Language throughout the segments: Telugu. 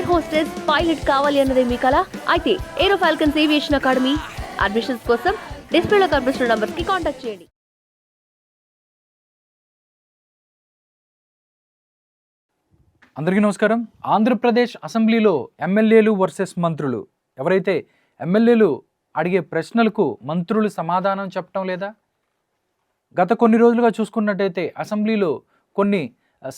ఎయిర్ హోస్టెస్ పైలట్ కావాలి అన్నదే మీ కల అయితే ఏరో ఫాల్కన్స్ ఏవియేషన్ అకాడమీ అడ్మిషన్స్ కోసం డిస్ప్లేలో కనిపిస్తున్న నంబర్స్ కి కాంటాక్ట్ చేయండి. అందరికీ నమస్కారం. ఆంధ్రప్రదేశ్ అసెంబ్లీలో ఎమ్మెల్యేలు వర్సెస్ మంత్రులు. ఎవరైతే ఎమ్మెల్యేలు అడిగే ప్రశ్నలకు మంత్రులు సమాధానం చెప్పడం లేదా? గత కొన్ని రోజులుగా చూసుకున్నట్టయితే అసెంబ్లీలో కొన్ని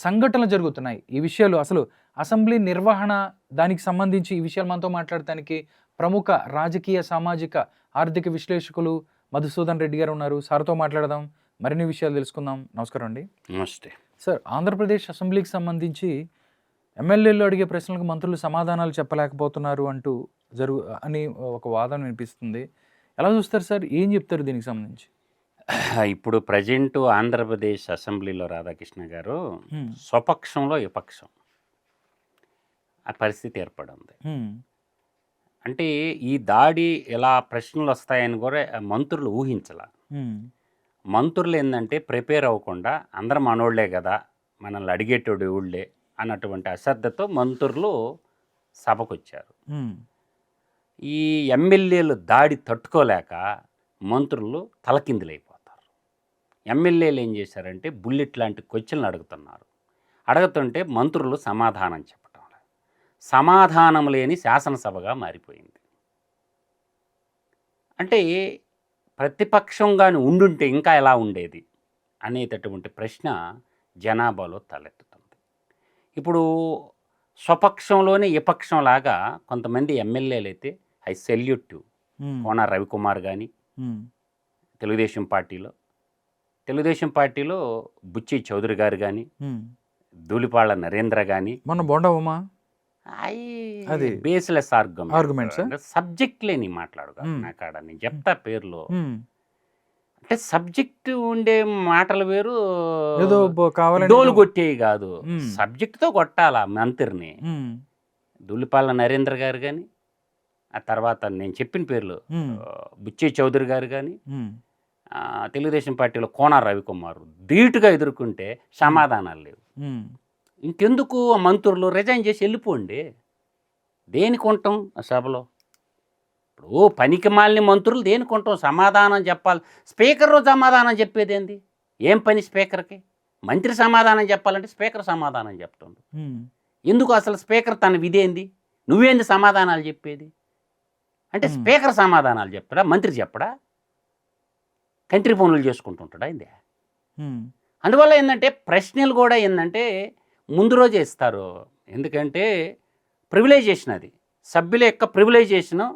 సంఘటనలు జరుగుతున్నాయి. ఈ విషయాలు అసలు అసెంబ్లీ నిర్వహణ దానికి సంబంధించి ఈ విషయాలు మనతో మాట్లాడటానికి ప్రముఖ రాజకీయ సామాజిక ఆర్థిక విశ్లేషకులు మధుసూదన్ రెడ్డి గారు ఉన్నారు. సార్తో మాట్లాడదాం, మరిన్ని విషయాలు తెలుసుకుందాం. నమస్కారం అండి. నమస్తే సార్, ఆంధ్రప్రదేశ్ అసెంబ్లీకి సంబంధించి ఎమ్మెల్యేలు అడిగే ప్రశ్నలకు మంత్రులు సమాధానాలు చెప్పలేకపోతున్నారు అంటూ అని ఒక వాదన వినిపిస్తుంది. ఎలా చూస్తారు సార్? ఏం చెప్తారు దీనికి సంబంధించి? ఇప్పుడు ప్రజెంట్ ఆంధ్రప్రదేశ్ అసెంబ్లీలో రాధాకృష్ణ గారు స్వపక్షంలో విపక్షం ఆ పరిస్థితి ఏర్పడింది. అంటే ఈ దాడి ఇలా ప్రశ్నలు వస్తాయని కూడా మంత్రులు ఊహించాల. మంత్రులు ఏంటంటే ప్రిపేర్ అవ్వకుండా అందరం మనోళ్లే కదా, మనల్ని అడిగేటోడు ఊళ్ళే అన్నటువంటి అశ్రద్ధతో మంత్రులు సభకు వచ్చారు. ఈ ఎమ్మెల్యేలు దాడి తట్టుకోలేక మంత్రులు తలకిందులైపోతారు. ఎమ్మెల్యేలు ఏం చేశారంటే బుల్లెట్ లాంటి క్వశ్చన్లు అడుగుతున్నారు. అడుగుతుంటే మంత్రులు సమాధానం చెప్పటం లేదు. సమాధానం లేని శాసనసభగా మారిపోయింది. అంటే ప్రతిపక్షంగాని ఉండుంటే ఇంకా ఎలా ఉండేది అనేటటువంటి ప్రశ్న జనాభాలో తలెత్తుతుంది. ఇప్పుడు స్వపక్షంలోనే విపక్షం లాగా కొంతమంది ఎమ్మెల్యేలు అయితే ఐ సెల్యూట్ టు కోన రవికుమార్ కానీ తెలుగుదేశం పార్టీలో బుచ్చి చౌదరి గారు కానీ ధూళిపాళ్ల నరేంద్ర కానీ మన బొండవమా అది బేస్లెస్ ఆర్గ్యుమెంట్స్ సబ్జెక్ట్ లేని మాట్లాడుగా నాకాడ నేను చెప్తా పేర్లు. అంటే సబ్జెక్ట్ ఉండే మాటలు వేరు, డోలు కొట్టేవి కాదు. సబ్జెక్ట్తో కొట్టాలా మంత్రిని. ధూళిపాళ్ల నరేంద్ర గారు కానీ, ఆ తర్వాత నేను చెప్పిన పేర్లు బుచ్చి చౌదరి గారు కానీ, తెలుగుదేశం పార్టీలో కోన రవికుమార్ ధీటుగా ఎదుర్కొంటే సమాధానాలు లేవు. ఇంకెందుకు ఆ మంత్రులు రిజైన్ చేసి వెళ్ళిపోండి. దేనికి ఉంటాం ఆ సభలో? ఇప్పుడు పనికి మాలిన మంత్రులు దేనికి ఉంటాం? సమాధానం చెప్పాలి. స్పీకర్ సమాధానం చెప్పేది ఏంది? ఏం పని స్పీకర్కి? మంత్రి సమాధానం చెప్పాలంటే స్పీకర్ సమాధానం చెప్తుండు. ఎందుకు అసలు స్పీకర్ తన విధేంది? నువ్వేంది సమాధానాలు చెప్పేది? అంటే స్పీకర్ సమాధానాలు చెప్పడా, మంత్రి చెప్పడా? కంట్రీ పనులు చేసుకుంటుంటాడా ఏంది? అందువల్ల ఏంటంటే ప్రశ్నలు కూడా ఏంటంటే ముందు రోజే ఇస్తారు. ఎందుకంటే ప్రివిలైజేషన్, అది సభ్యుల యొక్క ప్రివిలైజేషను.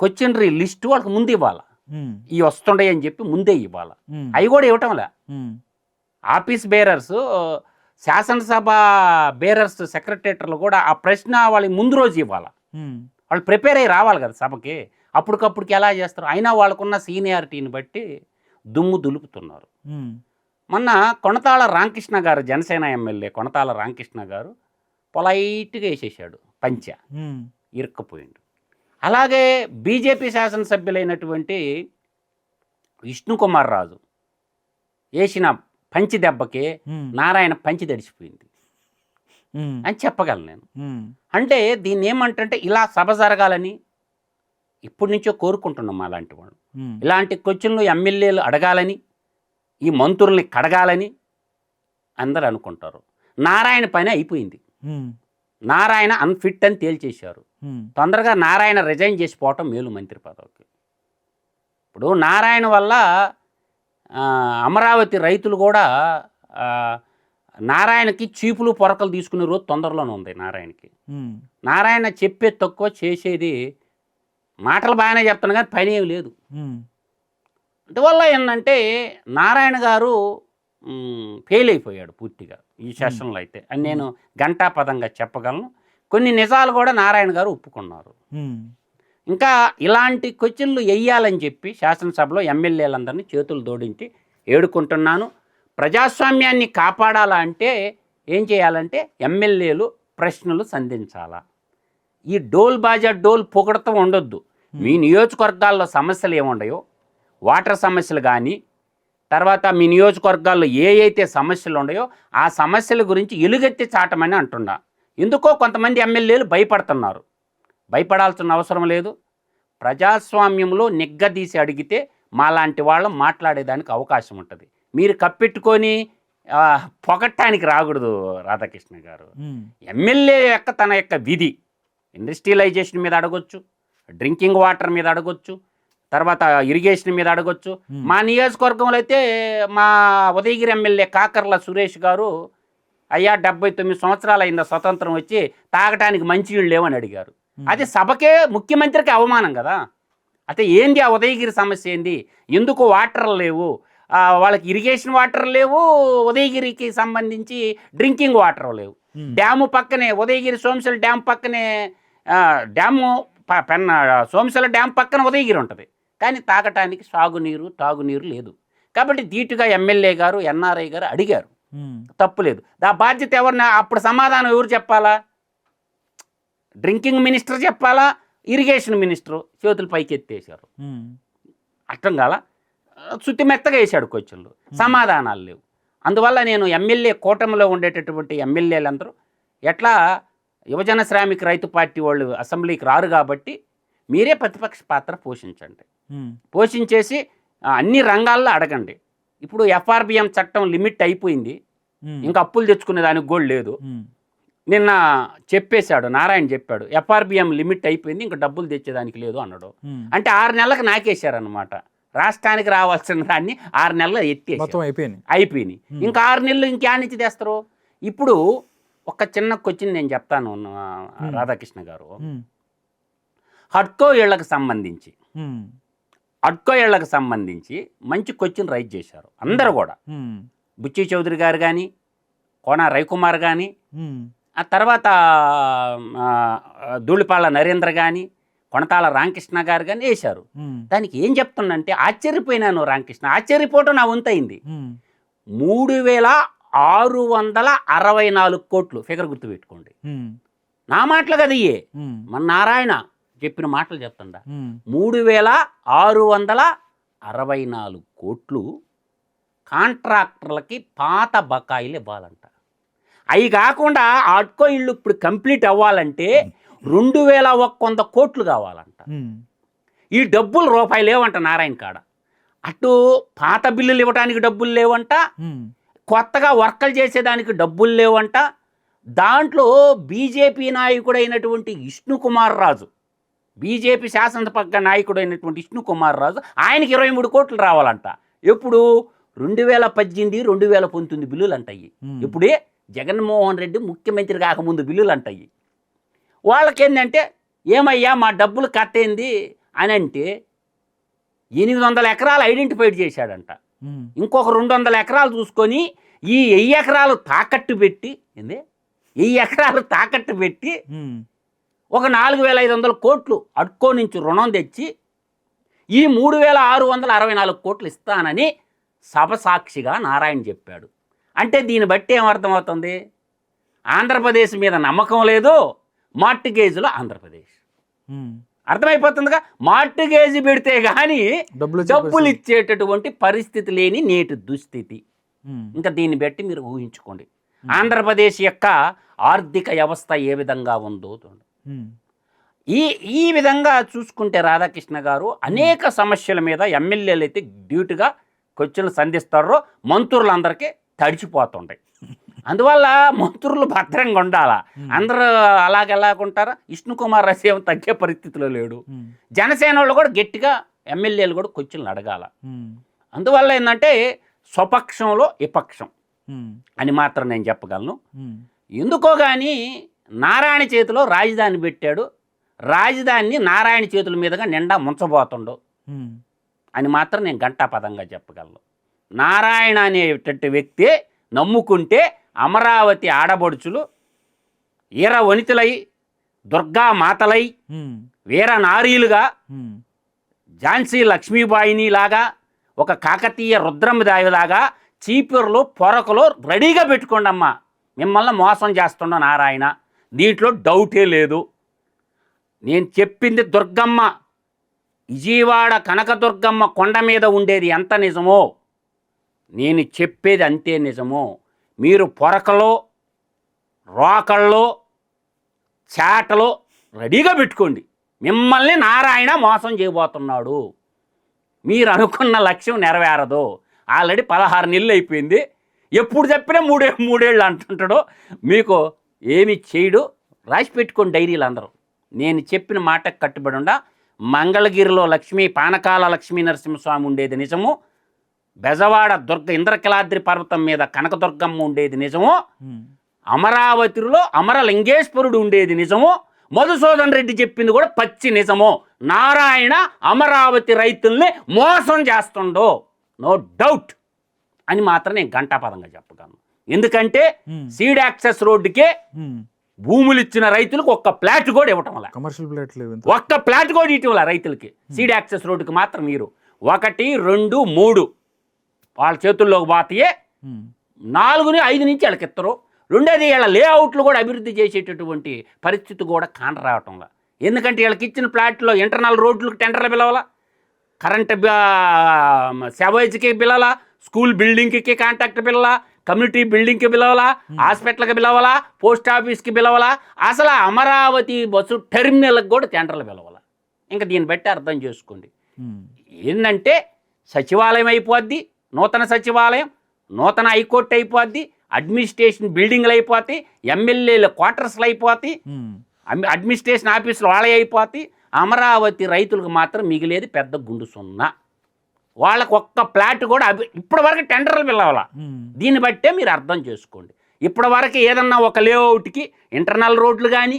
క్వశ్చనరీ లిస్టు వాళ్ళకి ముందు ఇవ్వాలి. ఇవి వస్తుండే అని చెప్పి ముందే ఇవ్వాలి. అవి కూడా ఇవ్వటంలే. ఆఫీస్ బేరర్స్, శాసనసభ బేరర్స్, సెక్రటరీలు కూడా ఆ ప్రశ్న వాళ్ళకి ముందు రోజు ఇవ్వాలి. వాళ్ళు ప్రిపేర్ అయ్యి రావాలి కదా సభకి. అప్పటికప్పుడుకి ఎలా చేస్తారు? అయినా వాళ్ళకున్న సీనియారిటీని బట్టి దుమ్ము దులుపుతున్నారు. మొన్న కొణతాళ రామకృష్ణ గారు, జనసేన ఎమ్మెల్యే కొణతాళ రామకృష్ణ గారు పొలైట్గా వేసేసాడు, పంచ ఇరుక్కపోయిండు. అలాగే బీజేపీ శాసనసభ్యులైనటువంటి విష్ణుకుమార్ రాజు వేసిన పంచి దెబ్బకి నారాయణ పంచి తడిచిపోయింది అని చెప్పగలను నేను. అంటే దీన్ని ఏమంటే ఇలా సభ జరగాలని ఇప్పటి నుంచో కోరుకుంటున్నాం. అలాంటి వాళ్ళు ఇలాంటి క్వశ్చన్లు ఎమ్మెల్యేలు అడగాలని, ఈ మంత్రుల్ని కడగాలని అందరు అనుకుంటారు. నారాయణ పని అయిపోయింది. నారాయణ అన్ఫిట్ అని తేల్చేశారు. తొందరగా నారాయణ రిజైన్ చేసిపోవటం మేలు మంత్రి పదవికి. ఇప్పుడు నారాయణ వల్ల అమరావతి రైతులు కూడా నారాయణకి చీపులు పొరకలు తీసుకునే రోజు తొందరలోనే ఉంది నారాయణకి. నారాయణ చెప్పేది తక్కువ, చేసేది మాటలు బాగానే చెప్తాను కానీ పని ఏమి లేదు. అందువల్ల ఏంటంటే నారాయణ గారు ఫెయిల్ అయిపోయాడు పూర్తిగా ఈ సెషన్లో అయితే అని నేను ఘంటాపదంగా చెప్పగలను. కొన్ని నిజాలు కూడా నారాయణ గారు ఒప్పుకున్నారు. ఇంకా ఇలాంటి క్వశ్చన్లు వెయ్యాలని చెప్పి శాసనసభలో ఎమ్మెల్యేలందరినీ చేతులు జోడించి ఏడుకుంటున్నాను. ప్రజాస్వామ్యాన్ని కాపాడాలంటే ఏం చేయాలంటే ఎమ్మెల్యేలు ప్రశ్నలు సంధించాలా. ఈ డోల్ బాజా డోల్ పొగడతం ఉండొద్దు. మీ నియోజకవర్గాల్లో సమస్యలు ఏముండయో, వాటర్ సమస్యలు కానీ, తర్వాత మీ నియోజకవర్గాల్లో ఏ అయితే సమస్యలు ఉన్నాయో ఆ సమస్యల గురించి ఎలుగెత్తి చాటమని అంటున్నా. ఎందుకో కొంతమంది ఎమ్మెల్యేలు భయపడుతున్నారు. భయపడాల్సిన అవసరం లేదు. ప్రజాస్వామ్యంలో నిగ్గదీసి అడిగితే మాలాంటి వాళ్ళం మాట్లాడేదానికి అవకాశం ఉంటుంది. మీరు కప్పెట్టుకొని పొగట్టానికి రాకూడదు రాధాకృష్ణ గారు. ఎమ్మెల్యే యొక్క తన యొక్క విధి ఇండస్ట్రియలైజేషన్ మీద అడగొచ్చు, డ్రింకింగ్ వాటర్ మీద అడగొచ్చు, తర్వాత ఇరిగేషన్ మీద అడగొచ్చు. మా నియోజకవర్గంలో అయితే మా ఉదయగిరి ఎమ్మెల్యే కాకర్ల సురేష్ గారు, అయ్యా 79 సంవత్సరాలు అయిందా స్వతంత్రం వచ్చి, తాగటానికి మంచినీళ్ళు లేవని అడిగారు. అది సభకే ముఖ్యమంత్రికి అవమానం కదా. అయితే ఏంది ఆ ఉదయగిరి సమస్య ఏంది, ఎందుకు వాటర్ లేవు, వాళ్ళకి ఇరిగేషన్ వాటర్ లేవు, ఉదయగిరికి సంబంధించి డ్రింకింగ్ వాటర్ లేవు. డ్యాము పక్కనే ఉదయగిరి సోమశిల డ్యామ్ పక్కనే డ్యాము సోమశిల డ్యామ్ పక్కన ఉదయగిరి ఉంటుంది, కానీ తాగటానికి సాగునీరు తాగునీరు లేదు. కాబట్టి ధీటుగా ఎమ్మెల్యే గారు ఎన్ఆర్ఐ గారు అడిగారు, తప్పులేదు. ఆ బాధ్యత ఎవరిని, అప్పుడు సమాధానం ఎవరు చెప్పాలా? డ్రింకింగ్ మినిస్టర్ చెప్పాలా, ఇరిగేషన్ మినిస్టరు చేతులు పైకి ఎత్తేసారు. అర్థం కాల, శుద్ధి మెత్తగా వేసాడు క్వశ్చన్లు, సమాధానాలు లేవు. అందువల్ల నేను ఎమ్మెల్యే కూటమిలో ఉండేటటువంటి ఎమ్మెల్యేలందరూ ఎట్లా యువజన శ్రామిక రైతు పార్టీ వాళ్ళు అసెంబ్లీకి రారు కాబట్టి మీరే ప్రతిపక్ష పాత్ర పోషించండి, పోషించేసి అన్ని రంగాల్లో అడగండి. ఇప్పుడు ఎఫ్ఆర్బిఎం చట్టం లిమిట్ అయిపోయింది, ఇంకా అప్పులు తెచ్చుకునే దానికి కూడా లేదు. నిన్న చెప్పేశాడు, నారాయణ చెప్పాడు, ఎఫ్ఆర్బిఎం లిమిట్ అయిపోయింది, ఇంకా డబ్బులు తెచ్చేదానికి లేదు అన్నాడు. అంటే 6 నెలలకు నాకేశారనమాట. రాష్ట్రానికి రావాల్సిన దాన్ని 6 నెలలు ఎత్తేసి అయిపోయినాయి. ఇంకా 6 నెలలు ఇంకే నుంచి తెస్తారు? ఇప్పుడు ఒక చిన్న క్వశ్చన్ నేను చెప్తాను రాధాకృష్ణ గారు. హడ్కో ఇళ్లకు సంబంధించి మంచి క్వశ్చన్ రైజ్ చేశారు అందరూ కూడా. బుచ్చి చౌదరి గారు కానీ, కోన రవికుమార్ కానీ, ఆ తర్వాత ధూళిపాళ్ళ నరేంద్ర కానీ, కొనతాల రామకృష్ణ గారు కానీ వేశారు. దానికి ఏం చెప్తున్నంటే ఆశ్చర్యపోయినాను రామకృష్ణ, ఆశ్చర్యపోవటం నా వంతైంది. 3664 కోట్లు ఫిగర్ గుర్తుపెట్టుకోండి. నా మాటలు కదా ఇయ్యే, మన నారాయణ చెప్పిన మాటలు చెప్తుండ. 3664 కోట్లు కాంట్రాక్టర్లకి పాత బకాయిలు ఇవ్వాలంట. అవి కాకుండా ఆడ్కో ఇళ్ళు ఇప్పుడు కంప్లీట్ అవ్వాలంటే 2100 కోట్లు కావాలంట. ఈ డబ్బులు రూపాయలు లేవంట నారాయణ కాడ. అటు పాత బిల్లులు ఇవ్వడానికి డబ్బులు లేవంట, కొత్తగా వర్కలు చేసేదానికి డబ్బులు లేవంట. దాంట్లో బీజేపీ నాయకుడు అయినటువంటి విష్ణుకుమార్ రాజు, బీజేపీ శాసనసభ నాయకుడు అయినటువంటి విష్ణుకుమార్ రాజు, ఆయనకి 23 కోట్లు రావాలంట. ఎప్పుడు 2018, 2019 బిల్లులు అంటాయి. ఇప్పుడే జగన్మోహన్ రెడ్డి ముఖ్యమంత్రి కాకముందు బిల్లులు అంటాయి. వాళ్ళకేంటంటే ఏమయ్యా మా డబ్బులు కట్టేంది అని అంటే 800 ఎకరాలు ఐడెంటిఫైడ్ చేశాడంట. ఇంకొక 200 ఎకరాలు చూసుకొని ఈ 1000 ఎకరాలు తాకట్టు పెట్టి, 1000 ఎకరాలు తాకట్టు పెట్టి ఒక 4500 కోట్లు అడ్కో నుంచి రుణం తెచ్చి ఈ 3664 కోట్లు ఇస్తానని సభ సాక్షిగా నారాయణ చెప్పాడు. అంటే దీన్ని బట్టి ఏమర్థమవుతుంది? ఆంధ్రప్రదేశ్ మీద నమ్మకం లేదు, మార్టిగేజ్లో ఆంధ్రప్రదేశ్. అర్థమైపోతుందిగా, మార్టిగేజ్ పెడితే కానీ డబ్బులు ఇచ్చేటటువంటి పరిస్థితి లేని నేటి దుస్థితి. ఇంకా దీన్ని బట్టి మీరు ఊహించుకోండి ఆంధ్రప్రదేశ్ యొక్క ఆర్థిక వ్యవస్థ ఏ విధంగా ఉందో. ఈ విధంగా చూసుకుంటే రాధాకృష్ణ గారు అనేక సమస్యల మీద ఎమ్మెల్యేలు అయితే డ్యూటీగా క్వశ్చన్లు సంధిస్తారో మంత్రులందరికీ తడిచిపోతుంటాయి. అందువల్ల మంత్రులు భద్రంగా ఉండాలా. అందరూ అలాగెలాగుంటారా? విష్ణుకుమార్ రాజు ఏమో తగ్గే పరిస్థితిలో లేడు. జనసేన వాళ్ళు కూడా గట్టిగా ఎమ్మెల్యేలు కూడా క్వశ్చన్లు అడగాల. అందువల్ల ఏంటంటే స్వపక్షంలో విపక్షం అని మాత్రం నేను చెప్పగలను. ఎందుకో కానీ నారాయణ చేతిలో రాజధాని పెట్టాడు, రాజధానిని నారాయణ చేతుల మీదుగా నిండా ముంచబోతుండో అని మాత్రం నేను ఘంటాపదంగా చెప్పగలను. నారాయణ అనేటటువంటి వ్యక్తి నమ్ముకుంటే అమరావతి ఆడబడుచులు ఈర వనితలై, దుర్గా మాతలై, వీర నారీలుగా, ఝాన్సీ లక్ష్మీబాయిని లాగా, ఒక కాకతీయ రుద్రమదేవిలాగా చీపుర్లు పొరకలు రెడీగా పెట్టుకోండి అమ్మా. మిమ్మల్ని మోసం చేస్తుండ నారాయణ, దీంట్లో డౌటే లేదు. నేను చెప్పింది దుర్గమ్మ, విజయవాడ కనకదుర్గమ్మ కొండ మీద ఉండేది ఎంత నిజమో నేను చెప్పేది అంతే నిజమో. మీరు పొరకలో, రోకల్లో, చాటలో రెడీగా పెట్టుకోండి. మిమ్మల్ని నారాయణ మోసం చేయబోతున్నాడు. మీరు అనుకున్న లక్ష్యం నెరవేరదు. ఆల్రెడీ 16 నెలలు అయిపోయింది. ఎప్పుడు చెప్పినా మూడేళ్ళు అంటుంటాడు. మీకు ఏమి చేయడు. రాసి పెట్టుకోండి డైరీలు అందరూ. నేను చెప్పిన మాటకు కట్టుబడి ఉండ. మంగళగిరిలో పానకాల లక్ష్మీ నరసింహస్వామి ఉండేది నిజము. బెజవాడ ఇంద్రకిలాద్రి పర్వతం మీద కనకదుర్గమ్మ ఉండేది నిజము. అమరావతిలో అమరలింగేశ్వరుడు ఉండేది నిజము. మధుసూదన్ రెడ్డి చెప్పింది కూడా పచ్చి నిజము. నారాయణ అమరావతి రైతుల్ని మోసం చేస్తుండో నో డౌట్ అని మాత్రం నేను ఘంటాపదంగా చెప్పగలను. ఎందుకంటే సీడ్ యాక్సెస్ రోడ్డుకే భూములు ఇచ్చిన రైతులకు ఒక్క ప్లాట్ కూడా ఇవ్వటం వల్ల, కమర్షియల్ ప్లాట్ ఒక్క ప్లాట్ కూడా ఇటీవల రైతులకి సీడ్ యాక్సెస్ రోడ్డుకి మాత్రం మీరు 1, 2, 3 వాళ్ళ చేతుల్లోకి పోతాయే. 4, 5 నుంచి వాళ్ళకి ఇస్తారు. రెండోది వీళ్ళ లేఅవుట్లు కూడా అభివృద్ధి చేసేటటువంటి పరిస్థితి కూడా కానరావటంలా. ఎందుకంటే వీళ్ళకి ఇచ్చిన ప్లాట్లో ఇంటర్నల్ రోడ్లకు టెండర్లు పిలవాలా, కరెంట్ సెవేజ్కి పిలవాలా, స్కూల్ బిల్డింగ్కి కాంట్రాక్ట్ పిలవాలా, కమ్యూనిటీ బిల్డింగ్కి పిలవాలా, హాస్పిటల్కి పిలవాలా, పోస్ట్ ఆఫీస్కి పిలవాలా, అసలు అమరావతి బస్సు టెర్మినల్కి కూడా టెండర్లు పిలవాలా. ఇంకా దీన్ని బట్టి అర్థం చేసుకోండి. ఏంటంటే సచివాలయం అయిపోద్ది, నూతన సచివాలయం, నూతన హైకోర్టు అయిపోద్ది, అడ్మినిస్ట్రేషన్ బిల్డింగ్లు అయిపోతాయి, ఎమ్మెల్యేల క్వార్టర్స్లు అయిపోతాయి, అడ్మినిస్ట్రేషన్ ఆఫీసులు వాళ్ళే అయిపోతాయి. అమరావతి రైతులకు మాత్రం మిగిలేది పెద్ద గుండు సున్నా. వాళ్ళకు ఒక్క ప్లాట్ కూడా ఇప్పటి వరకు టెండర్లు పిలవాలా. దీన్ని బట్టే మీరు అర్థం చేసుకోండి. ఇప్పటి వరకు ఏదన్నా ఒక లేఅవుట్కి ఇంటర్నల్ రోడ్లు కానీ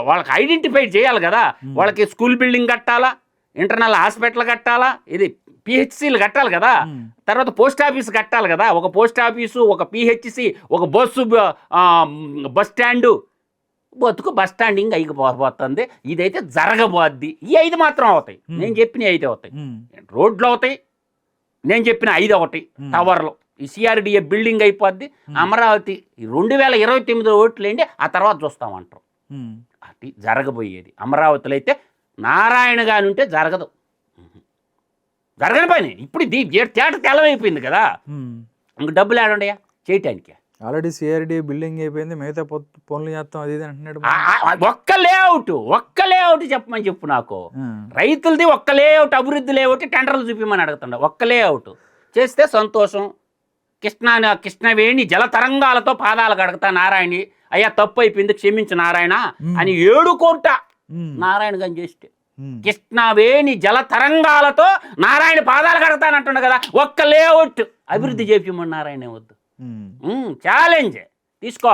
వాళ్ళకి ఐడెంటిఫై చేయాలి కదా. వాళ్ళకి స్కూల్ బిల్డింగ్ కట్టాలా, ఇంటర్నల్ హాస్పిటల్ కట్టాలా, ఇది పిహెచ్సిలు కట్టాలి కదా, తర్వాత పోస్ట్ ఆఫీస్ కట్టాలి కదా. ఒక పోస్ట్ ఆఫీసు, ఒక పిహెచ్సి, ఒక బస్ స్టాండు, బస్ స్టాండింగ్ అయిపోతుంది. ఇదైతే జరగబోద్ది. ఈ 5 మాత్రం అవుతాయి. నేను చెప్పిన 5 అవుతాయి. రోడ్లు అవుతాయి, నేను చెప్పిన 5 అవుతాయి. టవర్లు, ఈ సిఆర్డిఏ బిల్డింగ్ అయిపోద్ది. అమరావతి 2029 ఓట్లు ఏంటి, ఆ తర్వాత చూస్తామంటారు. అది జరగబోయేది. అమరావతిలో అయితే నారాయణ గాని ఉంటే జరగదు, జరగని పని. ఇప్పుడు తేట తెల్లమైపోయింది కదా, ఇంక డబ్బులు ఏడుండయా చేయటానికి. ఆల్రెడీ సిఆర్డి బిల్డింగ్ అయిపోయింది, మిగతా పనులు చేస్తాం అది అంటున్నాడు. ఒక్క లేఅవుట్ చెప్పమని చెప్పు నాకు. రైతులది ఒక్క లేఅవుట్, అభివృద్ధి లేఅవుట్ టెండర్లు చూపించమని అడుగుతుండ. ఒక్క లేఅవుట్ చేస్తే సంతోషం. కృష్ణవేణి జల తరంగాలతో పాదాలు కడుగుతా నారాయణి, అయ్యా తప్పు అయిపోయింది క్షమించు నారాయణ అని 7 కోట్ల నారాయణ గాని చేస్తే, కృష్ణవేణి జల తరంగాలతో నారాయణ పాదాలు కడతానంటుండ కదా. ఒక్క లేఅవుట్ అభివృద్ధి చేపించమని నారాయణ వద్దు. ఛాలెంజ్ తీసుకో.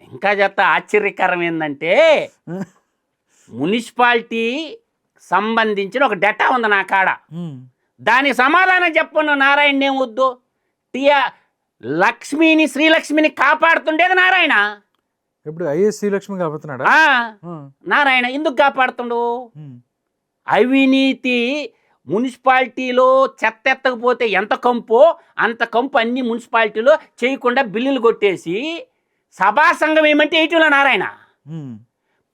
ఇంకా చెత్త ఆశ్చర్యకరం ఏంటంటే మున్సిపాలిటీ సంబంధించిన ఒక డేటా ఉంది నా కాడ. దానికి సమాధానం చెప్పను నారాయణ ఏం వద్దు. లక్ష్మిని శ్రీలక్ష్మిని కాపాడుతుండేది నారాయణ. ఇప్పుడు ఐఎస్ శ్రీలక్ష్మి కాపాడుతున్నాడు నారాయణ. ఎందుకు కాపాడుతుండు? అవినీతి మున్సిపాలిటీలో చెత్త ఎత్తకపోతే ఎంత కంపో అంత కంపు అన్ని మున్సిపాలిటీలో చేయకుండా బిల్లులు కొట్టేసి సభా సంఘం ఏమంటే ఏటీలో నారాయణ.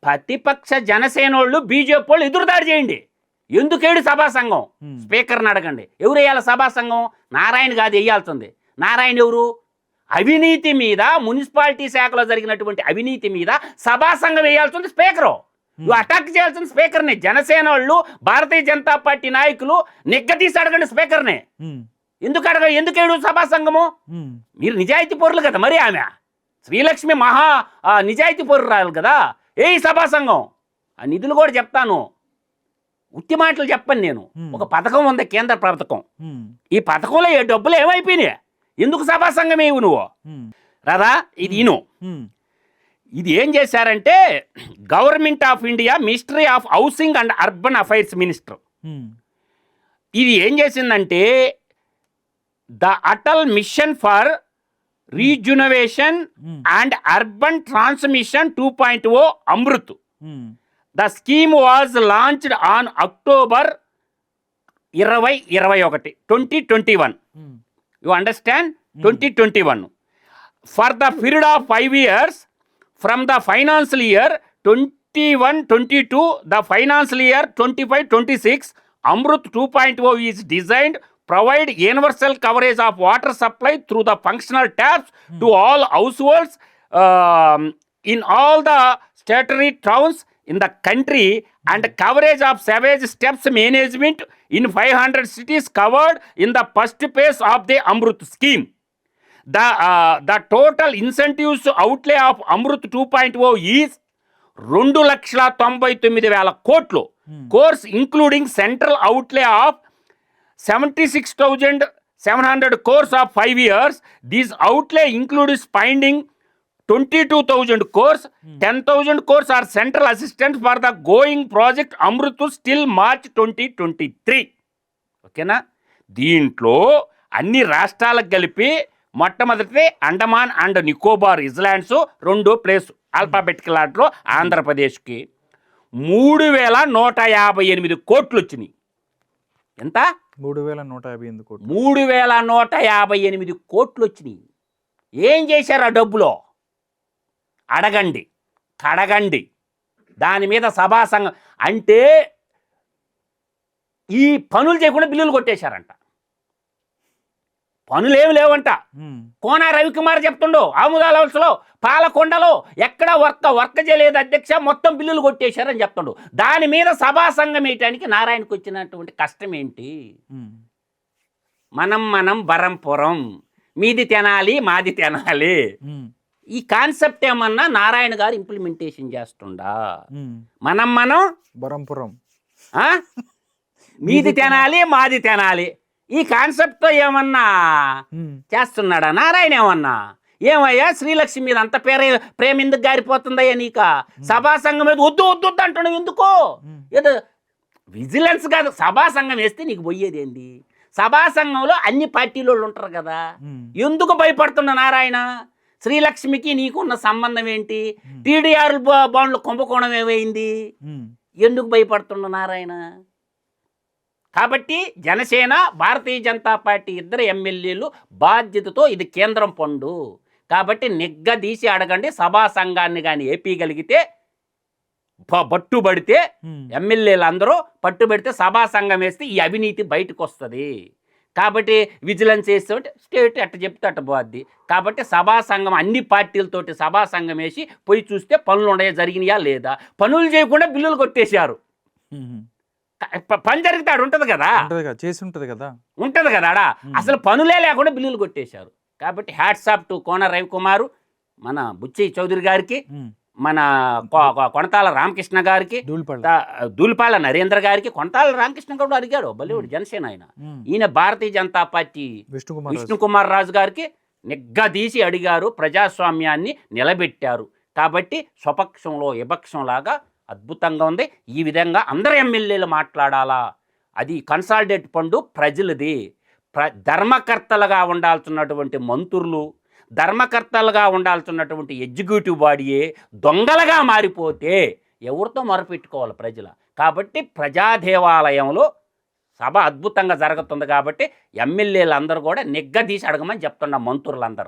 ప్రతిపక్ష జనసేనోళ్ళు బీజేపీ వాళ్ళు ఎదురుదాడి చేయండి. ఎందుకేడు సభా సంఘం? స్పీకర్ని అడగండి. ఎవరు వేయాలి సభా సంఘం? నారాయణ కాదు వేయాల్సింది. నారాయణ ఎవరు? అవినీతి మీద, మున్సిపాలిటీ శాఖలో జరిగినటువంటి అవినీతి మీద సభా సంఘం వేయాల్సింది స్పీకరు. నువ్వు అటాక్ చేయాల్సిన స్పీకర్ని. జనసేన వాళ్ళు, భారతీయ జనతా పార్టీ నాయకులు నిగ్గదీసి అడగండి స్పీకర్ని. ఎందుకేడు సభా సంఘము? మీరు నిజాయితీ పౌరులు కదా. మరి ఆమె శ్రీలక్ష్మి మహా నిజాయితీ పౌరురాలు కదా. ఏ సభా సంఘం ఆ నిధులు కూడా చెప్తాను, ఉత్తి మాటలు చెప్పను నేను. ఒక పథకం ఉంది, కేంద్ర పథకం. ఈ పథకంలో డబ్బులు ఏమైపోయినాయి? ఎందుకు సభా సంఘం ఏవు నువ్వు రాదా? ఇది ఇది ఏం చేశారంటే government of India ministry of housing and urban affairs minister ఇది ఏం చేసిందంటే the Atal mission for rejuvenation and urban transmission 2.0 Amrut. The scheme was launched on October 2021 2021. You understand? 2021. For the period of 5 years from the financial year 21-22 the financial year 25-26, Amrut 2.0 is designed provide universal coverage of water supply through the functional taps to all households in all the statutory towns in the country and coverage of sewage steps management in 500 cities covered in the first phase of the Amrut scheme. The total incentives outlay of Amrut 2.0 is 2,99,000 కోట్లు. Course including central outlay of 76,700 crores of 5 years. This outlay includes spending 22,000 crores. 10,000 crores are central assistance for the going project Amrut till March 2023. ఓకేనా? దీంట్లో అన్ని రాష్ట్రాలకు కలిపి మొట్టమొదటి అండమాన్ అండ్ నికోబార్ ఐలాండ్స్, రెండో ప్లేస్ ఆల్ఫాబెటికల్ ఆర్డర్లో ఆంధ్రప్రదేశ్కి 3,158 కోట్లు వచ్చినాయి. ఎంత? 3,158 కోట్లు. 3,158 కోట్లు వచ్చినాయి. ఏం చేశారు ఆ డబ్బులో? అడగండి, కడగండి. దాని మీద సభా సంఘం అంటే ఈ పనులు చేయకుండా బిల్లులు కొట్టేశారంట. పనులేమి లేవంట. కోన రవికుమార్ చెప్తుండో ఆముదాల వలసలో, పాలకొండలో ఎక్కడ వర్క్ చేయలేదు అధ్యక్ష, మొత్తం బిల్లులు కొట్టేశారని చెప్తుండో. దాని మీద సభా సంఘం వేయటానికి నారాయణకు వచ్చినటువంటి కష్టం ఏంటి? మనం బరంపురం, మీది తినాలి మాది తినాలి. ఈ కాన్సెప్ట్ ఏమన్నా నారాయణ గారు ఇంప్లిమెంటేషన్ చేస్తుండా? మనం బరంపురం, మీది తినాలి మాది తినాలి, ఈ కాన్సెప్ట్తో ఏమన్నా చేస్తున్నాడా నారాయణ? ఏమన్నా ఏమయ్యా శ్రీలక్ష్మి మీద అంత ప్రేమ ఎందుకు గారిపోతుందయ్యా నీక? సభా సంఘం మీద వద్దు అంటున్నావు ఎందుకో? ఏదో విజిలెన్స్ కాదు, సభా సంఘం వేస్తే నీకు పోయేది ఏంది? సభా సంఘంలో అన్ని పార్టీలు ఉంటారు కదా, ఎందుకు భయపడుతున్నా నారాయణ? శ్రీలక్ష్మికి నీకున్న సంబంధం ఏంటి? టీడీఆర్ బాండ్లు కుంభకోణం ఏమైంది? ఎందుకు భయపడుతున్నా నారాయణ? కాబట్టి జనసేన, భారతీయ జనతా పార్టీ ఇద్దరు ఎమ్మెల్యేలు బాధ్యతతో ఇది కేంద్రం పండు కాబట్టి నిగ్గదీసి అడగండి. సభా సంఘాన్ని కానీ ఏపీగలిగితే, పట్టుబడితే, ఎమ్మెల్యేలు అందరూ పట్టుబడితే, సభా సంఘం వేస్తే ఈ అవినీతి బయటకు వస్తుంది. కాబట్టి విజిలెన్స్ వేస్తే స్టేట్ ఎట్ట చెప్తే అట్ట పోద్ది. కాబట్టి సభా సంఘం అన్ని పార్టీలతోటి సభా సంఘం వేసి పోయి చూస్తే పనులు ఉన్నాయా, జరిగినాయా లేదా? పనులు చేయకుండా బిల్లులు కొట్టేశారు. పని జరిగితే ఉంటుంది కదా, చేసి ఉంటుంది కదా, ఉంటుంది కదా ఆడ. అసలు పనులే లేకుండా బిల్లులు కొట్టేశారు. కాబట్టి హ్యాట్స్ ఆఫ్ టు కోన రవికుమారు, మన బుచ్చి చౌదరి గారికి, మన కొనతాల రామకృష్ణ గారికి, దూలిపాల నరేంద్ర గారికి. కొనతాల రామకృష్ణ కూడా అడిగాడు, బలివుడ్ జనసేన ఆయన. ఈయన భారతీయ జనతా పార్టీ విష్ణుకుమార్ రాజు గారికి నిగ్గదీసి అడిగారు, ప్రజాస్వామ్యాన్ని నిలబెట్టారు. కాబట్టి స్వపక్షంలో విపక్షం లాగా అద్భుతంగా ఉంది. ఈ విధంగా అందరు ఎమ్మెల్యేలు మాట్లాడాలా. అది కన్సాలిడేట్ ఫండ్ ప్రజలది. ధర్మకర్తలుగా ఉండాల్సినటువంటి మంత్రులు, ధర్మకర్తలుగా ఉండాల్సినటువంటి ఎగ్జిక్యూటివ్ బాడీయే దొంగలుగా మారిపోతే ఎవరితో మొరపెట్టుకోవాలి ప్రజల? కాబట్టి ప్రజాదేవాలయంలో సభ అద్భుతంగా జరుగుతుంది. కాబట్టి ఎమ్మెల్యేలు అందరూ కూడా నిగ్గదీసి అడగమని చెప్తున్న మంత్రులందరూ.